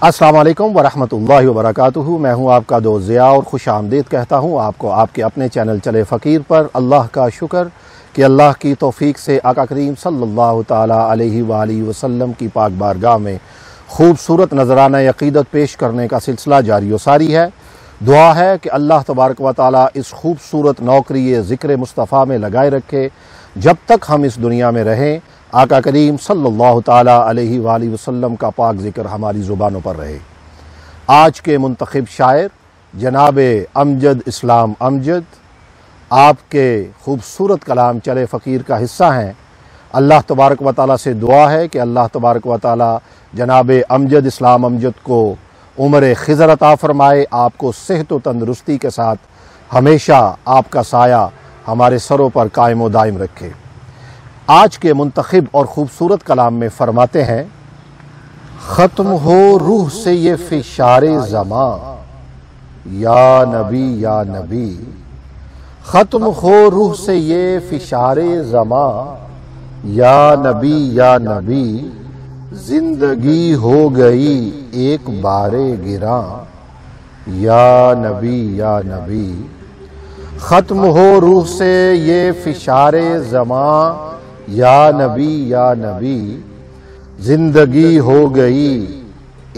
السلام علیکم ورحمۃ اللہ وبرکاتہ۔ میں ہوں آپ کا دوست ضیاء اور خوش آمدید کہتا ہوں آپ کو آپ کے اپنے چینل چلے فقیر پر۔ اللہ کا شکر کہ اللہ کی توفیق سے آقا کریم صلی اللہ تعالی علیہ وآلہ وسلم کی پاک بارگاہ میں خوبصورت نذرانہ عقیدت پیش کرنے کا سلسلہ جاری و ساری ہے۔ دعا ہے کہ اللہ تبارک و تعالی اس خوبصورت نوکری ذکر مصطفیٰ میں لگائے رکھے جب تک ہم اس دنیا میں رہیں۔ آقا کریم صلی اللہ تعالی علیہ وآلہ وسلم کا پاک ذکر ہماری زبانوں پر رہے۔ آج کے منتخب شاعر جناب امجد اسلام امجد آپ کے خوبصورت کلام چلے فقیر کا حصہ ہیں۔ اللہ تبارک و تعالی سے دعا ہے کہ اللہ تبارک و تعالی جناب امجد اسلام امجد کو عمر خضر عطا فرمائے، آپ کو صحت و تندرستی کے ساتھ ہمیشہ آپ کا سایہ ہمارے سروں پر قائم و دائم رکھے۔ آج کے منتخب اور خوبصورت کلام میں فرماتے ہیں، ختم ہو روح سے یہ فشار زماں یا نبی یا نبی، ختم ہو روح سے یہ فشار زماں یا نبی یا نبی، زندگی ہو گئی ایک بار گراں یا نبی یا نبی، ختم ہو روح سے یہ فشار زماں یا نبی یا نبی، زندگی ہو گئی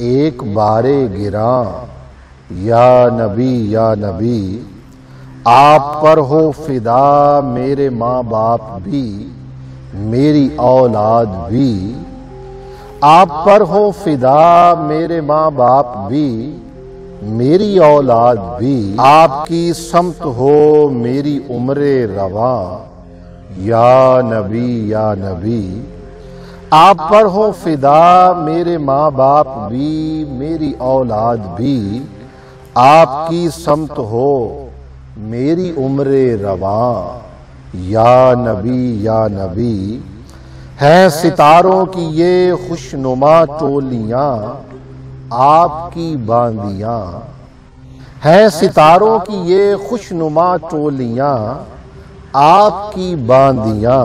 ایک بار گراں یا نبی یا نبی، آپ پر ہو فدا میرے ماں باپ بھی میری اولاد بھی، آپ پر ہو فدا میرے ماں باپ بھی میری اولاد بھی، آپ کی سمت ہو میری عمر رواں یا نبی یا نبی، آپ پر ہو فدا میرے ماں باپ بھی میری اولاد بھی، آپ کی سمت ہو میری عمر رواں یا نبی یا نبی، ہیں ستاروں کی یہ خوشنما ٹولیاں آپ کی باندیاں، ہیں ستاروں کی یہ خوشنما ٹولیاں آپ کی باندیاں،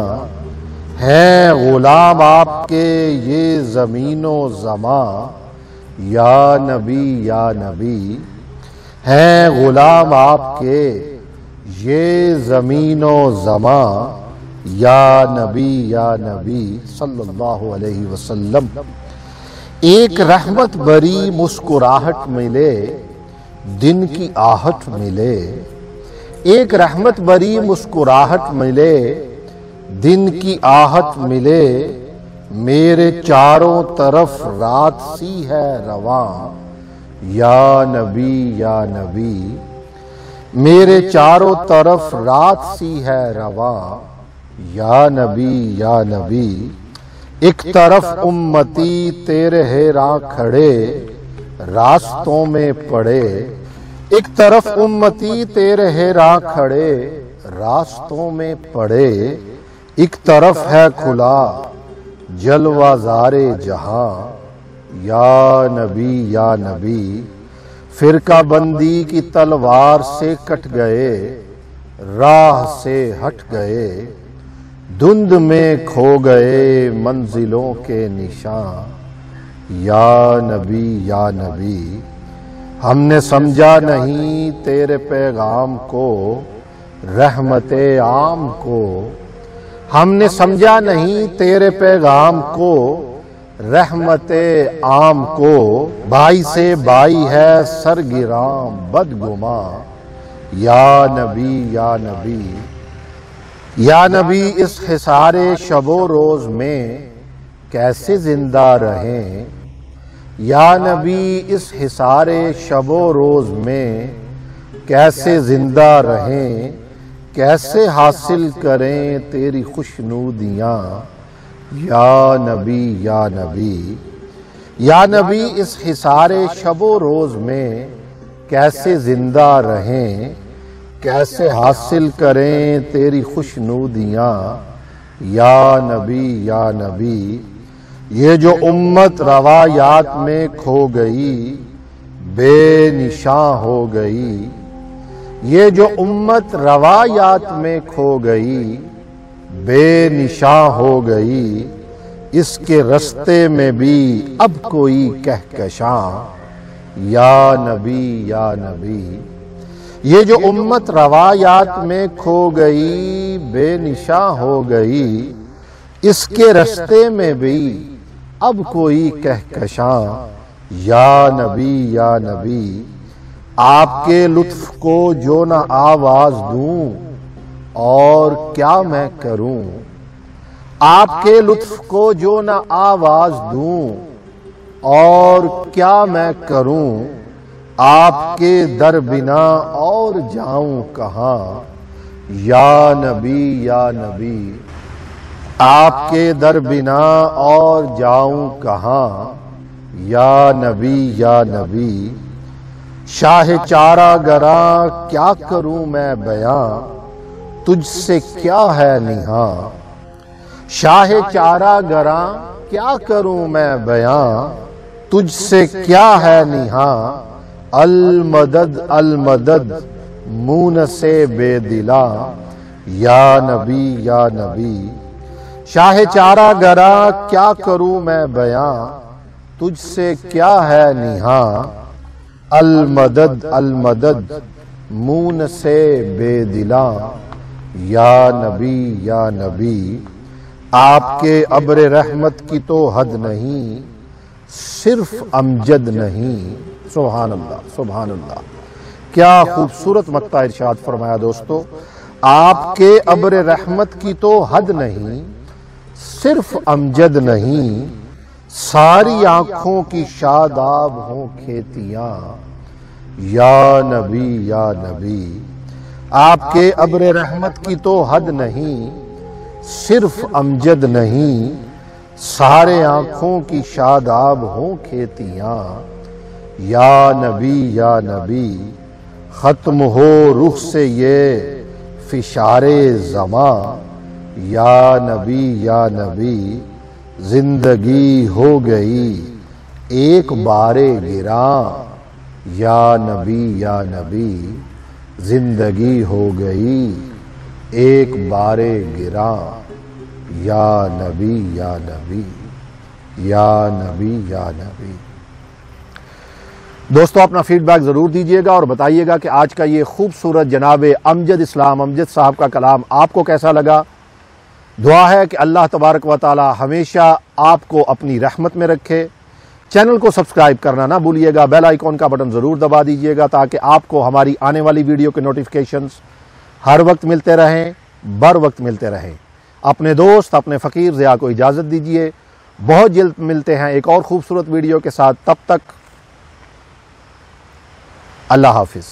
ہیں غلام آپ کے یہ زمین و زماں یا نبی یا نبی، ہیں غلام آپ کے یہ زمین و زماں یا نبی یا نبی صلی اللہ علیہ وسلم۔ ایک رحمت بری مسکراہٹ ملے دن کی آہٹ ملے، ایک رحمت بری مسکراہٹ ملے دن کی آہٹ ملے، میرے چاروں طرف رات سی ہے رواں یا نبی یا نبی، میرے چاروں طرف رات سی ہے رواں یا نبی یا نبی، ایک طرف امتی تیرے حیراں کھڑے راستوں میں پڑے، ایک طرف امتی تیرے حیراں کھڑے راستوں میں پڑے، ایک طرف ہے کھلا جلوہ زار جہاں یا نبی یا نبی، فرقہ بندی کی تلوار سے کٹ گئے راہ سے ہٹ گئے، دھند میں کھو گئے منزلوں کے نشاں یا نبی یا نبی، ہم نے سمجھا نہیں تیرے پیغام کو رحمت عام کو، ہم نے سمجھا نہیں تیرے پیغام کو رحمت عام کو، بھائی سے بھائی ہے سرگراں بدگماں یا نبی یا نبی، یا نبی اس حصار شب و روز میں کیسے زندہ رہیں، یا نبی اس حصار شب و روز میں کیسے زندہ رہیں، کیسے حاصل کریں تیری خوشنودیاں یا نبی یا نبی، یا نبی اس حصار شب و روز میں کیسے زندہ رہیں، کیسے حاصل کریں تیری خوشنودیاں یا نبی یا نبی، یہ جو امت روایات میں کھو گئی بے نشاں ہو گئی، یہ جو امت روایات میں کھو گئی بے نشاں ہو گئی، اس کے رستے میں بھی اب کوئی کہکشاں، یا نبی یا نبی۔ یہ جو امت روایات میں کھو گئی، بے نشاں ہو گئی، اس کے رستے میں بھی اب کوئی کہکشاں، یا نبی یا نبی۔ آپ کے لطف کو جو نہ آواز دوں اور کیا میں کروں، آپ کے لطف کو جو نہ آواز دوں اور کیا میں کروں، آپ کے در بنا اور جاؤں کہاں، یا نبی یا نبی۔ آپ کے در بنا اور جاؤں کہاں، یا نبی یا نبی۔ شاہ چارہ گراں کیا کروں میں بیاں، تجھ سے کیا ہے نہاں۔ شاہ چارہ گراں کیا کروں میں بیاں، تجھ سے کیا ہے نہاں۔ المدد المدد مون سے بے دلا، یا نبی یا نبی۔ شاہ چارہ گراں کیا کروں میں بیاں، تجھ سے کیا ہے نہاں۔ المدد المدد مون سے بے دلا، یا نبی یا نبی۔ آپ کے ابر رحمت کی تو حد نہیں، صرف امجد نہیں۔ سبحان اللہ سبحان اللہ، کیا خوبصورت مقطع ارشاد فرمایا دوستو۔ آپ کے ابر رحمت کی تو حد نہیں، صرف امجد نہیں، ساری آنکھوں کی شاداب ہوں کھیتیاں، یا نبی یا نبی۔ آپ کے ابر رحمت کی تو حد نہیں، صرف امجد نہیں، سارے آنکھوں کی شاداب ہوں کھیتیاں، یا نبی یا نبی۔ ختم ہو رخ سے یہ فشار زماں، یا نبی یا نبی۔ زندگی ہو گئی ایک بار گراں، یا نبی یا نبی۔ زندگی ہو گئی ایک بار گراں، یا نبی یا نبی، یا نبی یا نبی۔ دوستو اپنا فیڈ بیک ضرور دیجئے گا اور بتائیے گا کہ آج کا یہ خوبصورت جناب امجد اسلام امجد صاحب کا کلام آپ کو کیسا لگا۔ دعا ہے کہ اللہ تبارک و تعالی ہمیشہ آپ کو اپنی رحمت میں رکھے۔ چینل کو سبسکرائب کرنا نہ بھولیے گا، بیل آئیکن کا بٹن ضرور دبا دیجئے گا تاکہ آپ کو ہماری آنے والی ویڈیو کے نوٹیفیکیشنز ہر وقت ملتے رہیں، بر وقت ملتے رہیں۔ اپنے دوست اپنے فقیر ضیاء کو اجازت دیجئے، بہت جلد ملتے ہیں ایک اور خوبصورت ویڈیو کے ساتھ، تب تک اللہ حافظ۔